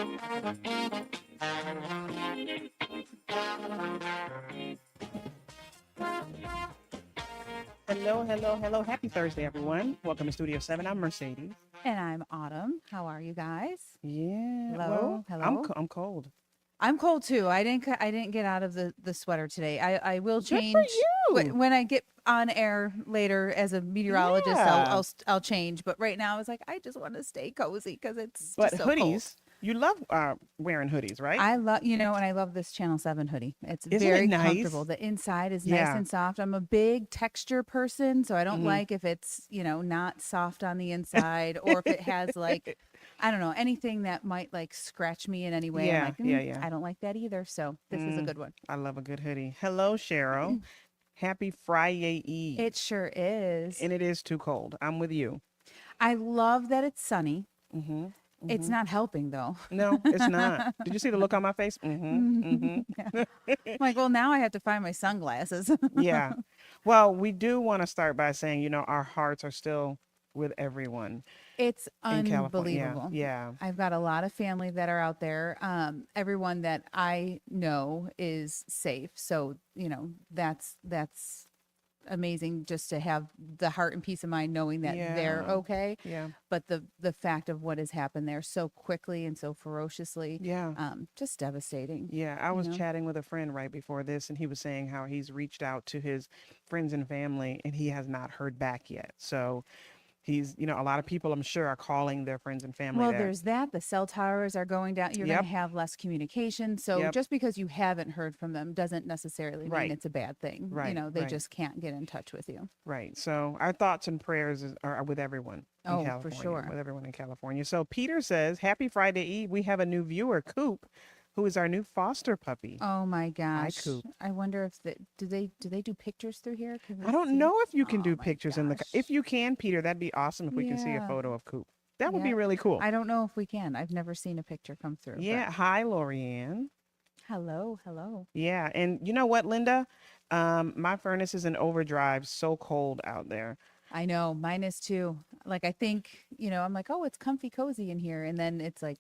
Hello, hello, hello. Happy Thursday, everyone. Welcome to Studio 7. I'm Mercedes. And I'm Autumn. How are you guys? Yeah, Hello, well, hello. I'm cold. I'm cold too. I didn't get out of the sweater today. I will Good for change you. when I get on air later as a meteorologist. Yeah. I'll change. But right now, I was like, I just want to stay cozy because it's But just so cold. hoodies, you love wearing hoodies, right? I love, and I love this Channel 7 hoodie. It's Isn't it very comfortable. nice? The inside is nice Yeah. and soft. I'm a big texture person, so I don't hmm like if it's, not soft on the inside or if it has like, I don't know, anything that might like scratch me in any way. I'm Yeah, like, yeah, yeah. I don't like that either. So this is a Mm, good one. I love a good hoodie. Hello, Cheryl. Happy Friday Eve. It sure is. And it is too cold. I'm with you. I love that it's sunny. hmm It's hmm not helping though. No, it's not. Did you see the look on my face? Yeah. I'm like, well, now I have to find my sunglasses. Yeah. Well, we do want to start by saying, our hearts are still with everyone It's in California. unbelievable. Yeah. I've got a lot of family that are out there. Everyone that I know is safe. So, that's amazing just to have the heart and peace of mind knowing that they're Yeah. okay. Yeah. But the fact of what has happened there so quickly and so ferociously, Yeah. just devastating, Yeah. I you was know? chatting with a friend right before this, and he was saying how he's reached out to his friends and family and he has not heard back yet. So a lot of people I'm sure are calling their friends and family Well, that, there's that. The cell towers are going down. You're going to yep, have less communication. So yep, just because you haven't heard from them doesn't necessarily mean right, it's a bad thing. right, They right, just can't get in touch with you. right. So our thoughts and prayers are with everyone in Oh, for California, sure. with everyone in California. So Peter says, Happy Friday Eve. We have a new viewer, Coop, who is our new foster puppy. Oh my Hi, gosh. Coop. I wonder if do they do pictures through here? Can we I don't see? know if you can Oh do my pictures if gosh. you can, Peter, that'd be awesome if we can see a Yeah. photo of Coop. That would be Yeah. really cool. I don't know if we can. I've never seen a picture come through, but Yeah. Hi, Lorianne. hello, hello. Yeah. And you know what, Linda? My furnace is in overdrive. So cold out there. I know, mine is too. Like I think, I'm like, oh, it's comfy cozy in here. And then it's like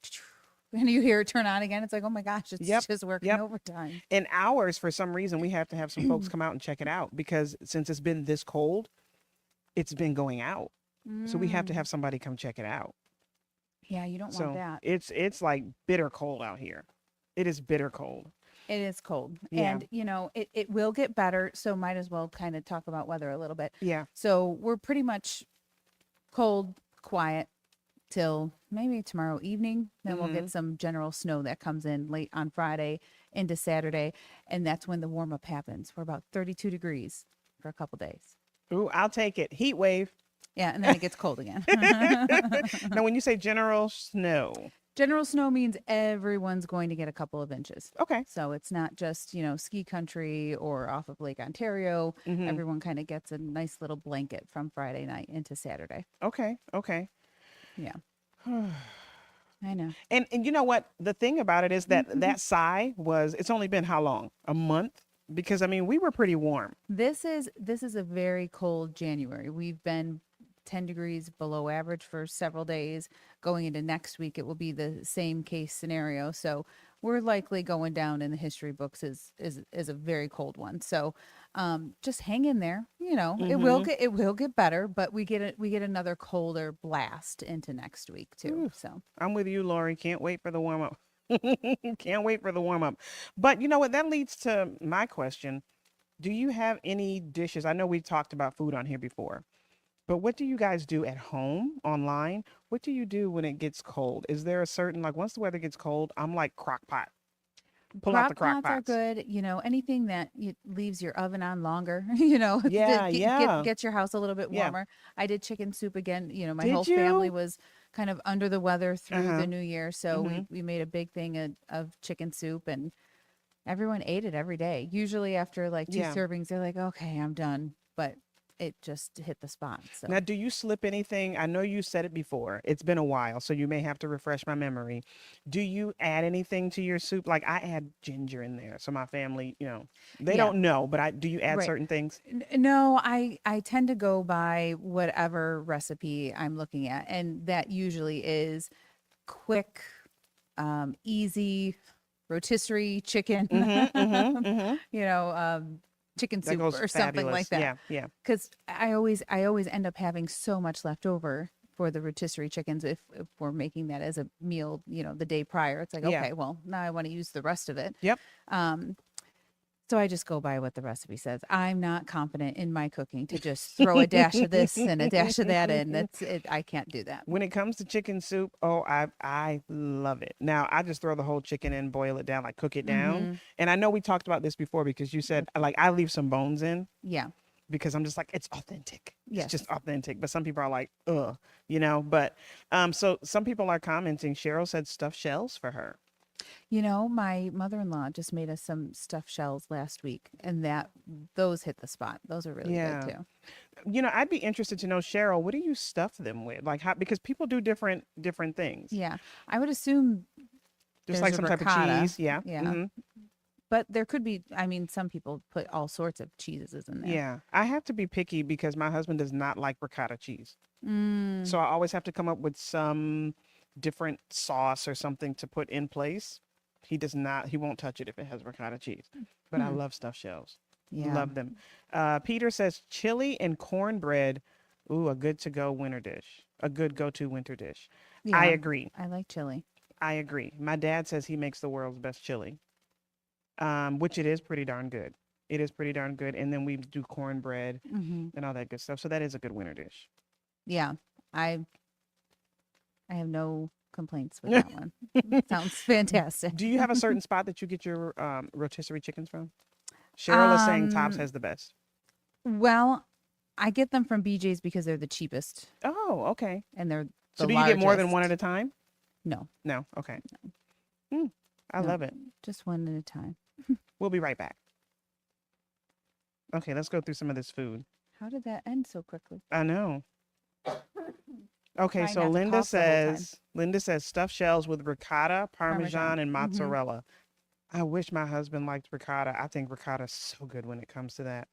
and you hear it turn on again. It's like, oh my gosh, it's Yep. just working Yep. overtime. In hours, for some reason, we have to have some folks come out and check it out because since it's been this cold, it's been going out. So we have to Mm. have somebody come check it out. Yeah, you don't want So that. it's like bitter cold out here. It is bitter cold. It is cold. Yeah. And, it will get better. So might as well kind of talk about weather a little bit. Yeah. So we're pretty much cold, quiet till maybe tomorrow evening. Then we'll hmm get some general snow that comes in late on Friday into Saturday. And that's when the warm up happens. We're about 32 degrees for a couple days. Ooh, I'll take it. Heat wave. Yeah. And then it gets cold again. Now, when you say general snow, General snow means everyone's going to get a couple of inches. okay. So it's not just, ski country or off of Lake Ontario. hmm Everyone kind of gets a nice little blanket from Friday night into Saturday. Okay. Okay. Yeah, I know. And you know what? The thing about it is that sigh it's only been how long? A month? Because I mean, we were pretty warm. This is a very cold January. We've been 10 degrees below average for several days. Going into next week, it will be the same case scenario. So we're likely going down in the history books as a very cold one. So just hang in there. hmm It will get better, but we get another colder blast into next week too. So I'm with you, Lori. Can't wait for the warm up. Can't wait for the warm up. But you know what? That leads to my question. Do you have any dishes? I know we talked about food on here before, but what do you guys do at home online? What do you do when it gets cold? Is there a certain, like, once the weather gets cold, I'm like crock pot. Pull out the crock crock pots are pots. good. Anything that leaves your oven on longer, Yeah, yeah, gets your house a little bit yeah. warmer. I did chicken soup again. My whole Did family you? was kind of under the weather through Uh-huh. the new year. So Mm-hmm. we made a big thing of chicken soup and everyone ate it every day. Usually after like two Yeah. servings, they're like, okay, I'm done. But it just hit the spot. So Now, do you slip anything? I know you said it before. It's been a while, so you may have to refresh my memory. Do you add anything to your soup? Like I add ginger in there, so my family, they yeah, don't know, but I do you add right. certain things? No, I tend to go by whatever recipe I'm looking at, and that usually is quick easy rotisserie chicken, Mm-hmm. you know, chicken That soup goes or something like fabulous. that. Yeah, yeah. Because I always end up having so much left over for the rotisserie chickens if we're making that as a meal, the day prior. It's like, Yeah. okay, well, now I want to use the rest of it. Yep. Um, so I just go by what the recipe says. I'm not confident in my cooking to just throw a dash of this and a dash of that in. That's it. I can't do that. When it comes to chicken soup, oh, I love it. Now I just throw the whole chicken in, boil it down, like cook it down. Mm-hmm. And I know we talked about this before because you said like I leave some bones in Yeah. because I'm just like it's authentic. It's Yes. just authentic. But some people are like, ugh. But so some people are commenting. Cheryl said stuffed shells for her. My mother-in-law just made us some stuffed shells last week, and those hit the spot. Those are really good Yeah. too. I'd be interested to know, Cheryl, what do you stuff them with? Like how because people do different things. Yeah. I would assume Just there's like a some type of ricotta. cheese. Yeah. Yeah. Hmm. But there could be, some people put all sorts of cheeses in there. Yeah. I have to be picky because my husband does not like ricotta cheese. Mm, So I always have to come up with some different sauce or something to put in place. He does not, he won't touch it if it has ricotta cheese. But I hmm. love stuffed shells. Yeah. Love them. Peter says chili and cornbread. Ooh, a good to go winter dish. A good go to winter dish. I Yeah. agree. I like chili. I agree. My dad says he makes the world's best chili, which it is pretty darn good. It is pretty darn good. And then we do cornbread Hmm. and all that good stuff. So that is a good winter dish. Yeah. I I have no complaints with that one. Sounds fantastic. Do you have a certain spot that you get your rotisserie chickens from? Cheryl is saying Tops Um, has the best. well, I get them from BJ's because they're the cheapest Oh, okay. and they're So the do you get more than one at largest. a time? No, No. Okay. Mm, I no, love it. just one at a time. We'll be right back. Okay, let's go through some of this food. How did that end so quickly? I know. Okay, Trying so not to Linda cough the whole time. says stuffed shells with ricotta, Parmesan. parmesan, and Hmm. mozzarella. I wish my husband liked ricotta. I think ricotta is so good when it comes to that.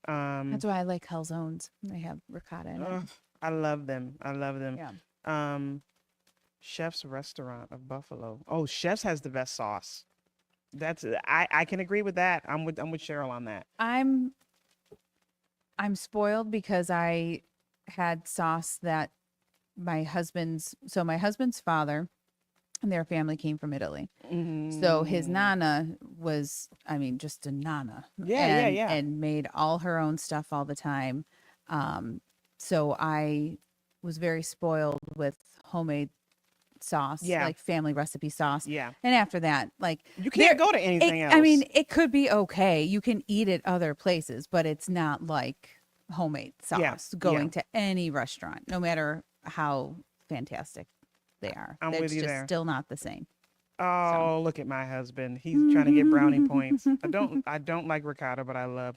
That's Um, why I like calzones. They have ricotta in it. ugh, I love them. I love them. Yeah. Um, Chef's Restaurant of Buffalo. Oh, Chef's has the best sauce. That's I can agree with that. I'm with Cheryl on that. I'm I'm spoiled because I had sauce that my husband's father and their family came from Italy. So his Mm. nana was, just a nana Yeah, yeah, and yeah. and made all her own stuff all the time. Um, so I was very spoiled with homemade sauce, Yeah, like family recipe sauce. yeah. And after that, like You can't there go to it anything I else. mean, it could be okay. You can eat it other places, but it's not like homemade Yeah, sauce yeah. going to any restaurant, no matter how fantastic they are. I'm with It's you just there. still not the same. So Oh, look at my husband. He's trying to get brownie points. I don't like ricotta, but I love.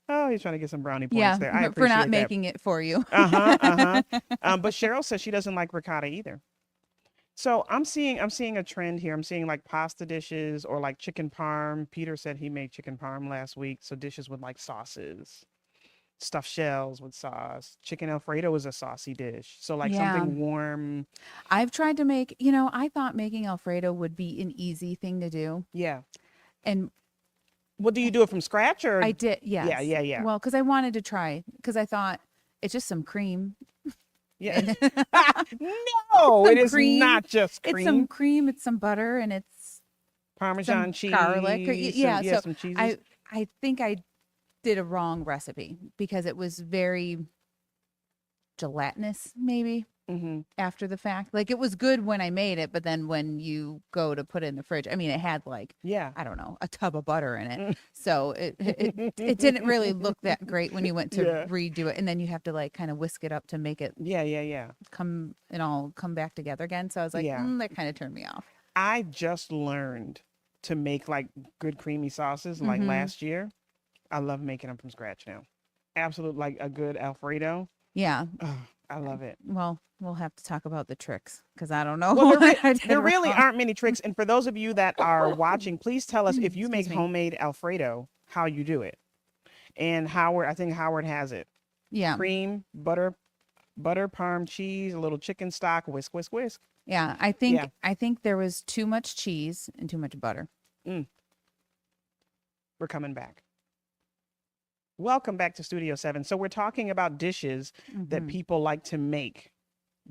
Oh, he's trying to get some brownie points yeah, there. I for not appreciate that. making it for you. Uh-huh, uh-huh. But Cheryl says she doesn't like ricotta either. So I'm seeing a trend here. I'm seeing like pasta dishes or like chicken parm. Peter said he made chicken parm last week. So dishes with like sauces, stuffed shells with sauce. Chicken Alfredo is a saucy dish. So like Yeah. something warm. I've tried to I thought making Alfredo would be an easy thing to do. Yeah. And What do you do it from scratch or? I did, Yeah, yes. yeah, yeah. Well, because I wanted to try, because I thought it's just some cream Yeah. and No, it some is cream. not just It's some cream. cream, it's some butter, and it's Parmesan some garlic. cheese. Yeah. Yeah, So some cheeses. I think I did a wrong recipe because it was very gelatinous, maybe Hmm. after the fact. Like it was good when I made it, but then when you go to put it in the fridge, it had like, Yeah. I don't know, a tub of butter in it. Mm. So it didn't really look that great when you went to Yeah. redo it. And then you have to like kind of whisk it up to make it Yeah, yeah, yeah. come back together again. So I was like, Yeah. that kind of turned me off. I just learned to make like good creamy sauces like Hmm. last year. I love making them from scratch now. Absolute like a good Alfredo. Yeah. Oh, I love it. Well, we'll have to talk about the tricks because I don't know Well, what I did there really wrong. aren't many tricks. And for those of you that are watching, please tell us if you make Excuse me. homemade Alfredo, how you do it. And I think Howard has it. Yeah. Cream, butter, parm cheese, a little chicken stock, whisk, whisk, whisk. Yeah, Yeah. I think there was too much cheese and too much butter. Mm, we're coming back. Welcome back to Studio 7. So we're talking about dishes that Hmm. people like to make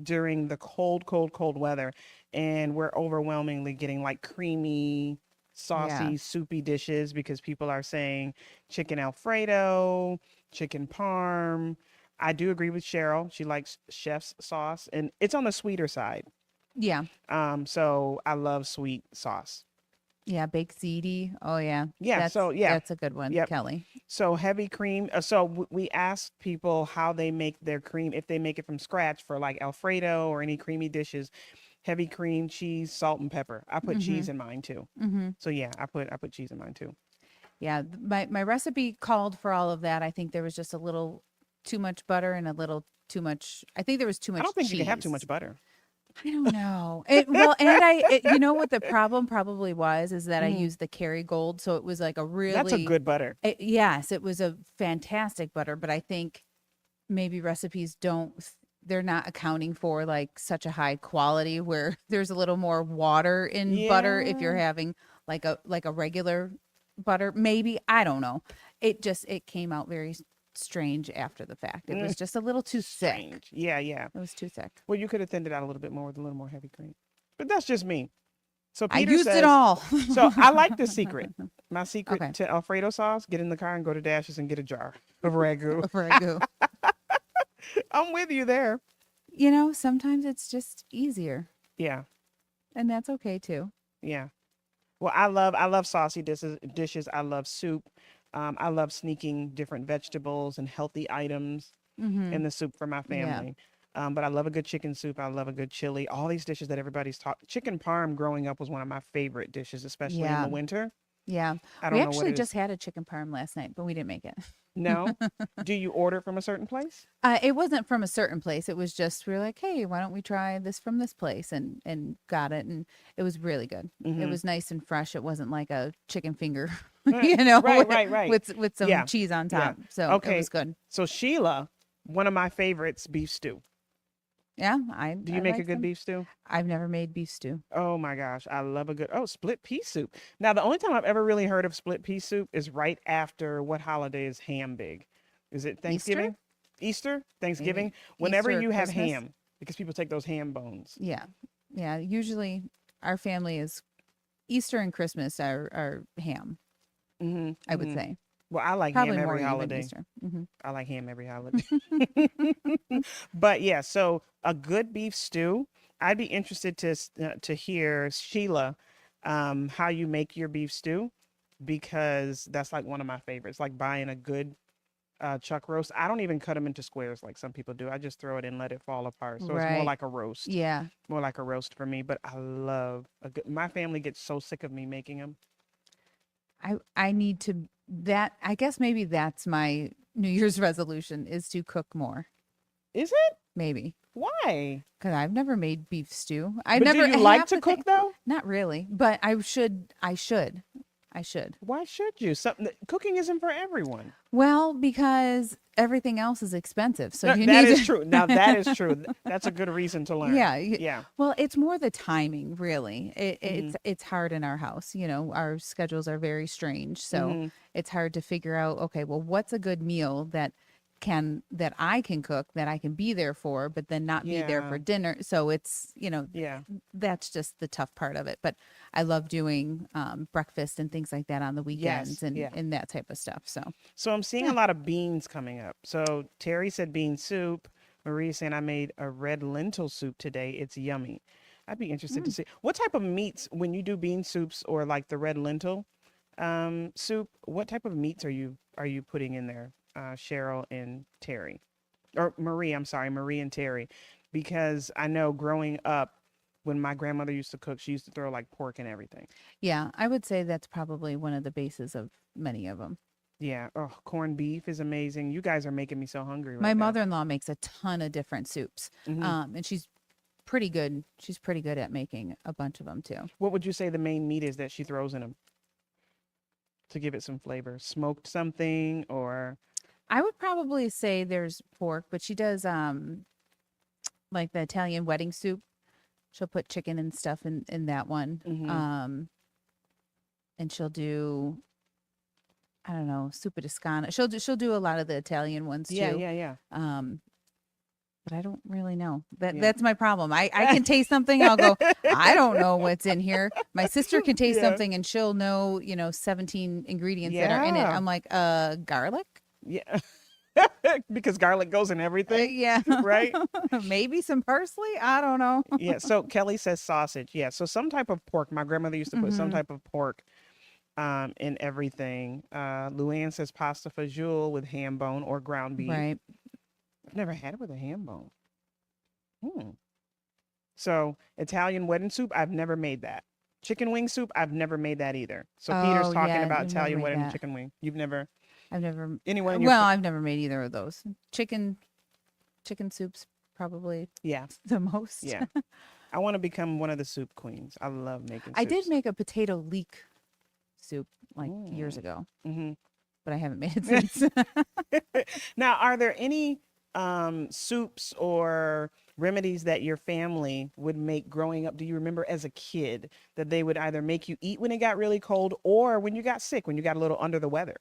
during the cold, cold, cold weather. And we're overwhelmingly getting like creamy, Yeah. saucy, soupy dishes because people are saying chicken Alfredo, chicken parm. I do agree with Cheryl. She likes chef's sauce and it's on the sweeter side. Yeah. So I love sweet sauce. Yeah, baked ziti. Oh yeah. Yeah, so yeah. That's a good one, Yep. Kelly. So heavy cream. We asked people how they make their cream, if they make it from scratch for like Alfredo or any creamy dishes. Heavy cream, cheese, salt, and pepper. I put cheese Mhm. in mine too. Mhm. So yeah, I put cheese in mine too. Yeah, my recipe called for all of that. I think there was just a little too much butter and a little too much. I think there was too I don't much think you can have too cheese. much butter. I don't know. It well, and you know what the problem probably was is that I Mm, used the Kerrygold, so it was like a that's a really good butter. yes, it was a fantastic butter, but I think maybe recipes don't they're not accounting for like such a high quality where there's a little more water in butter if you're Yeah. having like a regular butter. Maybe, I don't know. It came out very strange after the fact. It Mm, was just a little too thick. strange. Yeah, yeah. It was too thick. Well, you could have thinned it out a little bit more with a little more heavy cream. But that's just me. So I Peter used it says, all. so I like the secret. My secret Okay. to Alfredo sauce, get in the car and go to Dashes and get a jar of ragu. Ragu. I'm with you there. You know, sometimes it's just easier, Yeah, and that's okay too. yeah. Well, I love saucy dishes. I love soup. I love sneaking different vegetables and healthy items Mm-hmm. in the soup for my Yeah. family. But I love a good chicken soup. I love a good chili. All these dishes that everybody's taught. Chicken parm growing up was one of my favorite dishes, especially in Yeah. the winter. Yeah. I We don't know what actually it is. just had a chicken parm last night, but we didn't make it. No, do you order from a certain place? It wasn't from a certain place. It was just we were like, hey, why don't we try this from this place? And got it, and it was really good. It Mm-hmm. was nice and fresh. It wasn't like a chicken finger, Right, right, right, right. with some Yeah, cheese on yeah. top. So it Okay, was good. so Sheila, one of my favorites, beef stew. Yeah, Do I you make a like good them. beef stew? I've never made beef stew. Oh my gosh, I love a good split pea soup. Now the only time I've ever really heard of split pea soup is right after what holiday is ham big? Is it Easter, Thanksgiving? Easter? Thanksgiving? maybe Whenever Easter or you have Christmas. ham, because people take those ham bones. Yeah, yeah. Usually, our family is Easter and Christmas are ham. Mm-hmm, I would mm-hmm. say Well, I like probably ham more every even holiday. Easter. Hmm. I like ham every holiday. But yeah, so a good beef stew. I'd be interested to hear Sheila, how you make your beef stew because that's like one of my favorites. Like buying a good chuck roast. I don't even cut them into squares like some people do. I just throw it in, let it fall apart. So it's more Right. like a roast, Yeah. more like a roast for me. But I love a good. My family gets so sick of me making them. I need to that I guess maybe that's my New Year's resolution is to cook more. Is it? Maybe. Why? Because I've never made beef stew. I But do never you like half to the thing. cook though? Not really, but I should. Why should you? Something cooking isn't for everyone. Well, because everything else is expensive. So No, you that need is to true. Now that is true. That's a good reason to learn. Yeah. Yeah. Well, it's more the timing, really. Mhm. It's hard in our house. You know, our schedules are very strange, so Mhm. it's hard to figure out. Okay, well, what's a good meal that I can cook that I can be there for, but then not be there Yeah. for dinner. So Yeah. that's just the tough part of it. But I love doing breakfast and things like that on the Yes. weekends Yeah. and that type of stuff. So So I'm seeing yeah. a lot of beans coming up. So Terry said bean soup. Marie saying I made a red lentil soup today. It's yummy. I'd be interested to Mm. see what type of meats when you do bean soups or like the red lentil soup. What type of meats are you putting in there, Cheryl and Terry? Or Marie, I'm sorry, Marie and Terry, because I know growing up, when my grandmother used to cook, she used to throw like pork and everything. Yeah, I would say that's probably one of the bases of many of them. Yeah. Oh, corned beef is amazing. You guys are making me so hungry My right now. mother-in-law makes a ton of different soups. Hmm. And she's pretty good. She's pretty good at making a bunch of them too. What would you say the main meat is that she throws in them to give it some flavor? Smoked something or I would probably say there's pork, but she does like the Italian wedding soup. She'll put chicken and stuff in that one. And she'll do, I don't know, super Toscana. She'll do a lot of the Italian ones Yeah, too. yeah, yeah. But I don't really know. Yeah. That's my problem. I can taste something, I'll go, I don't know what's in here. My sister can taste Yeah. something and she'll know, 17 ingredients that are in it. Yeah. I'm like, garlic? Yeah. Because garlic goes in everything, Yeah. right? Maybe some parsley? I don't know. Yeah. So Kelly says sausage. Yeah. So some type of pork. My grandmother used to put some Hmm. type of pork in everything. Luann says pasta fajoule with ham bone or ground beef. Right. I've never had it with a ham bone. Hmm. So Italian wedding soup, I've never made that. Chicken wing soup, I've never made that either. So Peter's Oh, talking yeah. about I've never Italian made wedding that. chicken wing. You've never I've never, anyone in your well, I've never made either of those. Chicken soup's probably yeah, the most. yeah. I want to become one of the soup queens. I love making I did soups. make a potato leek soup like years Mm. ago, Hmm. but I haven't made it since. Now, are there any soups or remedies that your family would make growing up? Do you remember as a kid that they would either make you eat when it got really cold or when you got sick, when you got a little under the weather?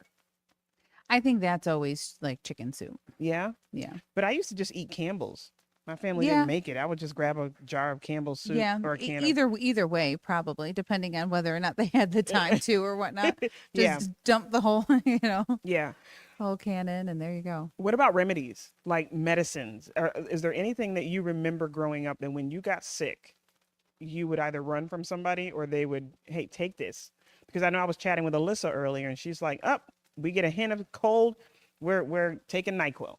I think that's always like chicken soup. Yeah. Yeah. But I used to just eat Campbell's. My family didn't Yeah. make it. I would just grab a jar of Campbell's soup Yeah. or a can of Either way, probably, depending on whether or not they had the time to or whatnot. yeah, Just dump the whole, yeah. whole can in and there you go. What about remedies like medicines? Or is there anything that you remember growing up that when you got sick, you would either run from somebody or they would, hey, take this? Because I know I was chatting with Alyssa earlier and she's like, up, we get a hint of cold, we're taking NyQuil.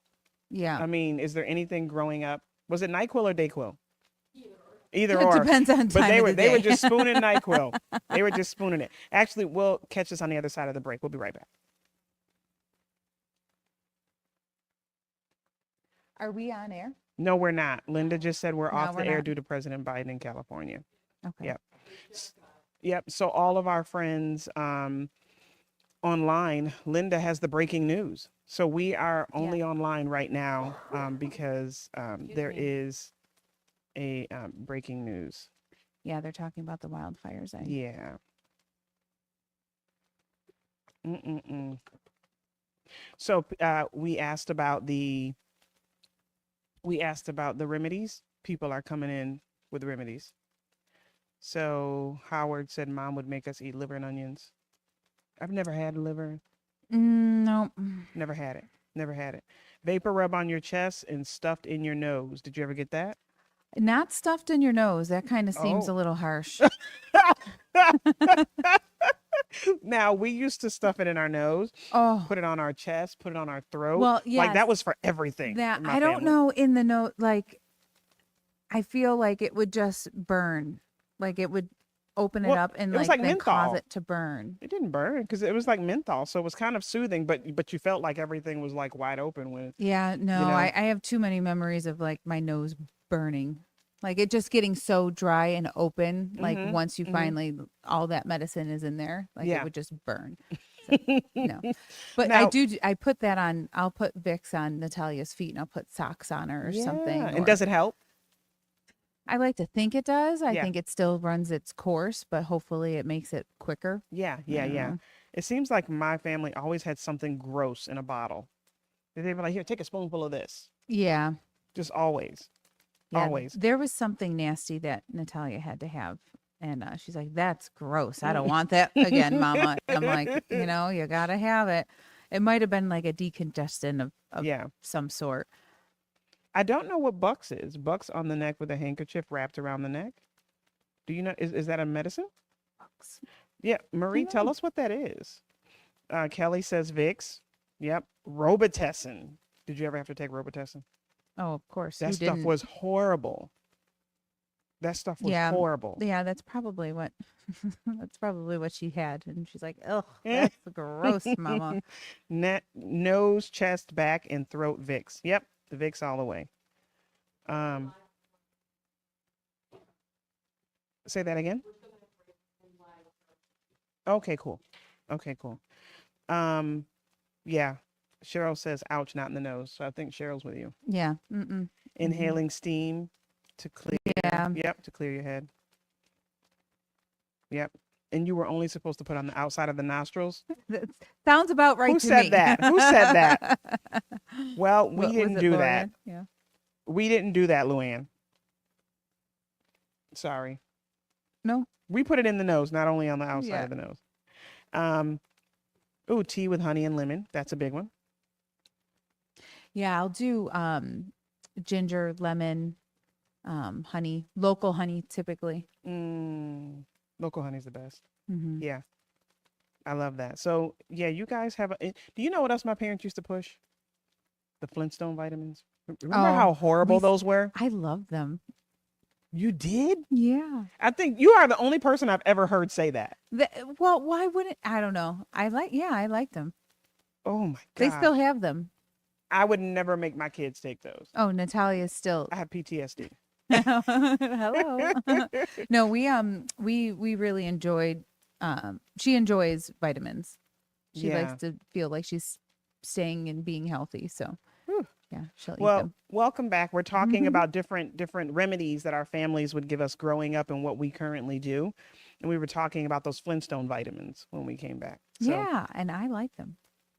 Yeah. I mean, is there anything growing up? Was it NyQuil or DayQuil? Either It or. depends on But time of the they were day. just spooning NyQuil. They were just spooning it. Actually, we'll catch this on the other side of the break. We'll be right back. Are we on air? No, we're not. Linda just said we're No, off we're the air not. due to President Biden in California. Okay. Yep. Yep. So all of our friends online, Linda has the breaking news. So we are only online right now because there is a breaking news. Yeah, they're talking about the wildfires. Yeah. Mm-mm-mm. So we asked about the remedies. People are coming in with remedies. So Howard said mom would make us eat liver and onions. I've never had liver. No. Never had it. Never had it. Vapor rub on your chest and stuffed in your nose. Did you ever get that? Not stuffed in your nose. That kind of seems a Oh. little harsh. Now we used to stuff it in our nose, Oh, put it on our chest, put it on our throat. well, Like yes. that was for everything That in my I don't family. know in the note. Like, I feel like it would just burn. Like it would open it Well, up and it was like like then cause menthol. it to burn. It didn't burn because it was like menthol, so it was kind of soothing. But you felt like everything was like wide open when Yeah, no, you know. I have too many memories of like my nose burning. Like it just getting so dry and open. Like Mhm. once you Mhm. finally all that medicine is in there, like it Yeah. would just burn. So, no. But Now, I put that on, I'll put Vicks on Natalia's feet and I'll put socks on her or yeah. something. And Or does it help? I like to think it does. I Yeah. think it still runs its course, but hopefully it makes it quicker. Yeah, I yeah, don't yeah. know. It seems like my family always had something gross in a bottle. They'd be like, "Here, take a spoonful of this." Yeah. Just always, Yeah. always. There was something nasty that Natalia had to have. And she's like, that's gross. I don't want that again, mama. I'm like, you got to have it. It might have been like a decongestant of Yeah. some sort. I don't know what Bucks is. Bucks on the neck with a handkerchief wrapped around the neck. Do you know? Is that a medicine? Yeah, Marie, tell know. us what that is. Kelly says Vicks. Yep. Robitussin. Did you ever have to take Robitussin? Oh, of course. That Who stuff didn't? was horrible. That stuff was Yeah. horrible. Yeah, that's probably what that's probably what she had. And she's like, ugh, Eh. that's gross, mama. Nose, chest, back, and throat Vicks. Yep, the Vicks all the way. Um, say that again. Okay, cool. Okay, cool. Um, yeah. Cheryl says, "Ouch, not in the nose." So I think Cheryl's with you. Yeah. Mm-mm. Inhaling steam. To clear. Yeah, Yep, to clear your head. Yep. And you were only supposed to put on the outside of the nostrils. that sounds about right Who to said me. that? Who said that? Well, we What was didn't it, do that. Lorian? Yeah. We didn't do that, Luann. Sorry. No. We put it in the nose, not only on the outside Yeah. of the nose. Um, ooh, tea with honey and lemon. That's a big one. Yeah, I'll do ginger, lemon, honey, local honey typically. Mm, local honey's the best. Hmm. Yeah, I love that. So yeah, you guys have. Do you know what else my parents used to push? The Flintstone vitamins. Remember Oh, how horrible those were? I love them. You did? Yeah. I think you are the only person I've ever heard say that. Well, why wouldn't I don't know. I like them. Oh my They still gosh. have them. I would never make my kids take those. Oh, Natalia's still I have PTSD. hello. No, we really enjoyed she enjoys vitamins. She likes Yeah. to feel like she's staying and being healthy. So Whew. yeah, she'll eat Well, them. welcome back. We're talking about different remedies that our families would give us growing up and what we currently do. And we were talking about those Flintstone vitamins when we came back. So, Yeah, and I like them.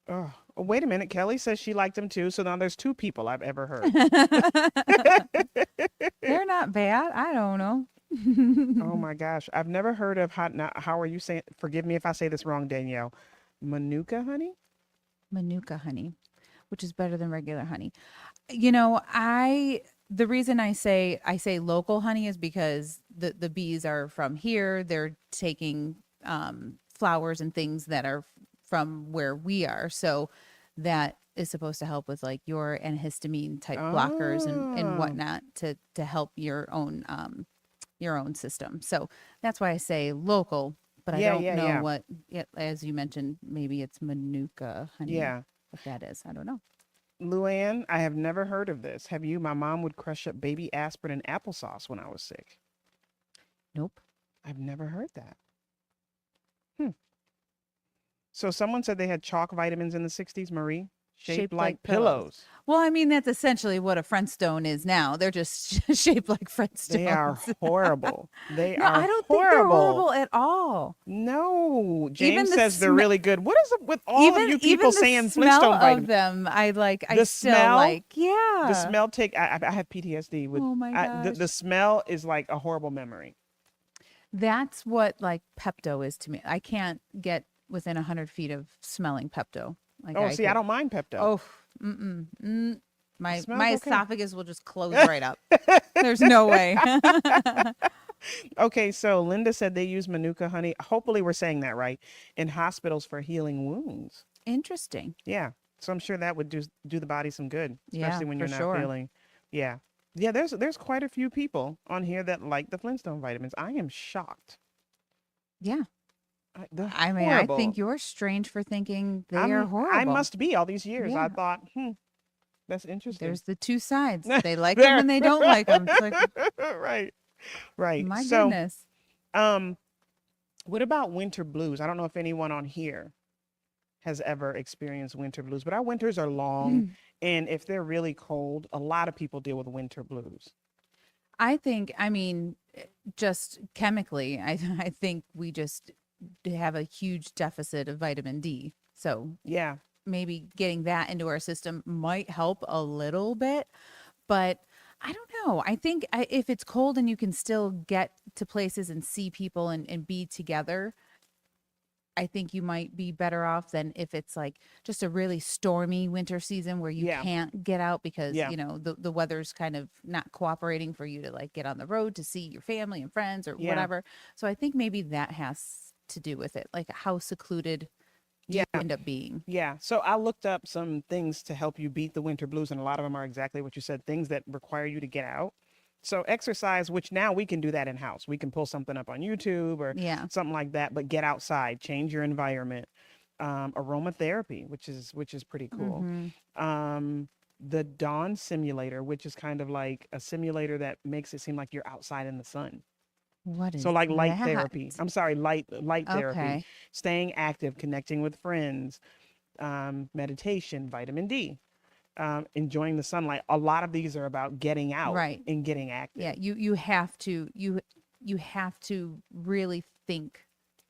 oh, wait a minute. Kelly says she liked them too. So now there's two people I've ever heard. They're not bad. I don't Oh know. my gosh. I've never heard of hot. Now, how are you saying? Forgive me if I say this wrong, Danielle. Manuka honey? Manuka honey, which is better than regular honey. You know, I the reason I say local honey is because the bees are from here. They're taking flowers and things that are from where we are. So that is supposed to help with like your antihistamine type blockers and Oh, whatnot to help your own system. So that's why I say local, but I yeah, don't yeah, know yeah. what as you mentioned, maybe it's Manuka honey, Yeah. what that is. I don't know. Luann, I have never heard of this. Have you? My mom would crush up baby aspirin and applesauce when I was sick. Nope. I've never heard that. Hmm. So someone said they had chalk vitamins in the 60s, Marie, shaped Shaped like like pillows. pillows. Well, I mean, that's essentially what a Flintstone is now. They're just shaped like They are Flintstones. horrible. They No, are I don't think they're horrible. horrible at all. No, Even James the says they're sm- really good. What is it with all of even you even people the saying smell Flintstone of vitamins? them, I like. I The still smell, like. Yeah. take. I have PTSD with. Oh my The gosh. smell is like a horrible memory. That's what like Pepto is to me. I can't get within 100 feet of smelling Pepto. Like Oh, I see, I could. don't mind Pepto. Oh, It my smells okay. esophagus will just close right up. There's no way. Okay, so Linda said they use Manuka honey. Hopefully, we're saying that right in hospitals for healing wounds. Interesting. Yeah, so I'm sure that would do the body some good, Yeah, especially when for you're not sure. feeling. Yeah, yeah. There's quite a few people on here that like the Flintstone vitamins. I am shocked. Yeah. They're I mean, I think horrible. you're strange for thinking they are I horrible. must be all these years. I Yeah. thought, that's interesting. There's the two sides. They like them There, and they don't like them. It's like, right, right. my So, goodness. um, what about winter blues? I don't know if anyone on here has ever experienced winter blues, but our winters are long, and if they're really cold, a lot of people deal with winter blues. I think, I mean, just chemically, I think we just have a huge deficit of vitamin D. So Yeah, maybe getting that into our system might help a little bit, but I don't know. I think if it's cold and you can still get to places and see people and be together, I think you might be better off than if it's like just a really stormy winter season where you yeah, can't get out because, yeah, the weather's kind of not cooperating for you to like get on the road to see your family and friends or yeah, whatever. So I think maybe that has to do with it. Like how secluded do you yeah, end up being? yeah. So I looked up some things to help you beat the winter blues, and a lot of them are exactly what you said, things that require you to get out. So exercise, which now we can do that in house. We can pull something up on YouTube or Yeah. something like that, but get outside, change your environment. Aromatherapy, which is pretty cool. Mm-hmm. The Dawn simulator, which is kind of like a simulator that makes it seem like you're outside in the sun. What So is like light that? therapy. I'm sorry, light therapy, Okay. staying active, connecting with friends, meditation, vitamin D. enjoying the sunlight. A lot of these are about getting out Right. and getting active. Yeah, you have to really think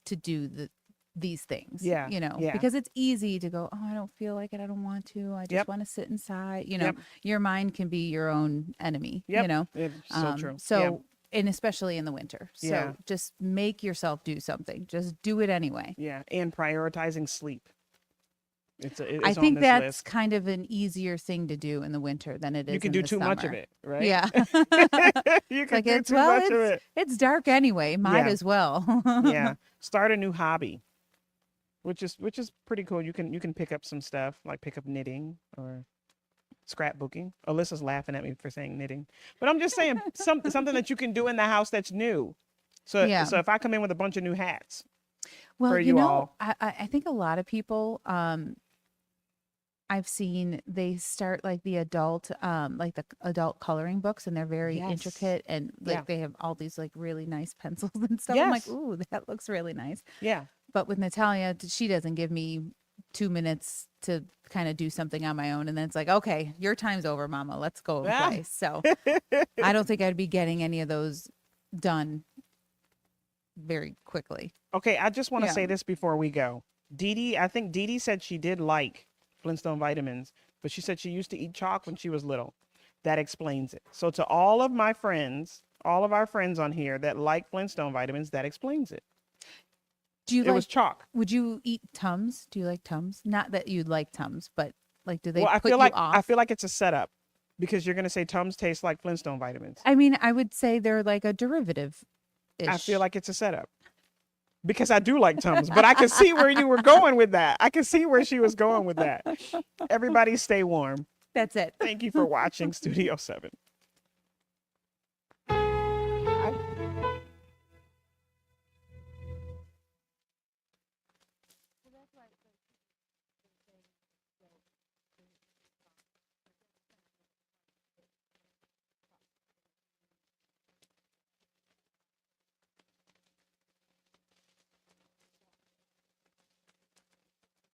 to do these things, Yeah, yeah. because it's easy to go, oh, I don't feel like it, I don't want to, I just Yep, want to sit inside. yep, Your mind can be your own enemy. yep. It's so true. Yeah, So, and especially in the winter. yeah, So just make yourself do something. Just do it anyway. yeah. And prioritizing sleep. I It's on think this that's list. kind of an easier thing to do in the winter than it You is can in do the too much of summer. it, right? Yeah. You It's can like do too much of it. it's dark anyway. Might Yeah, as well. yeah. Start a new hobby, which is pretty cool. You can pick up some stuff like pick up knitting or scrapbooking. Alyssa's laughing at me for saying knitting, but I'm just saying something that you can do in the house that's new. So Yeah. so if I come in with a bunch of new hats Well, for you all, I think a lot of people I've seen they start like the adult coloring books, and they're very yes, intricate, and yeah, like they have all these like really nice pencils and stuff. I'm like, yes, ooh, that looks really nice. yeah, But with Natalia, she doesn't give me 2 minutes to kind of do something on my own, and then it's like, okay, your time's over, Mama. Let's go and ah. play. So I don't think I'd be getting any of those done very quickly. Okay, I just want to Yeah. say this before we go. I think Dee Dee said she did like Flintstone vitamins, but she said she used to eat chalk when she was little. That explains it. So to all of my friends, all of our friends on here that like Flintstone vitamins, that explains it. Do you It was like, chalk. would you eat Tums? Do you like Tums? Not that you'd like Tums, but like, do they Well, put you I off? feel like it's a setup because you're gonna say Tums taste like Flintstone vitamins. I mean, I would say they're like a derivative I feel ish. like it's a setup because I do like Tums, but I can see where you were going with that. I can see where she was going with that. Everybody stay warm. That's it. Thank you for watching Studio 7.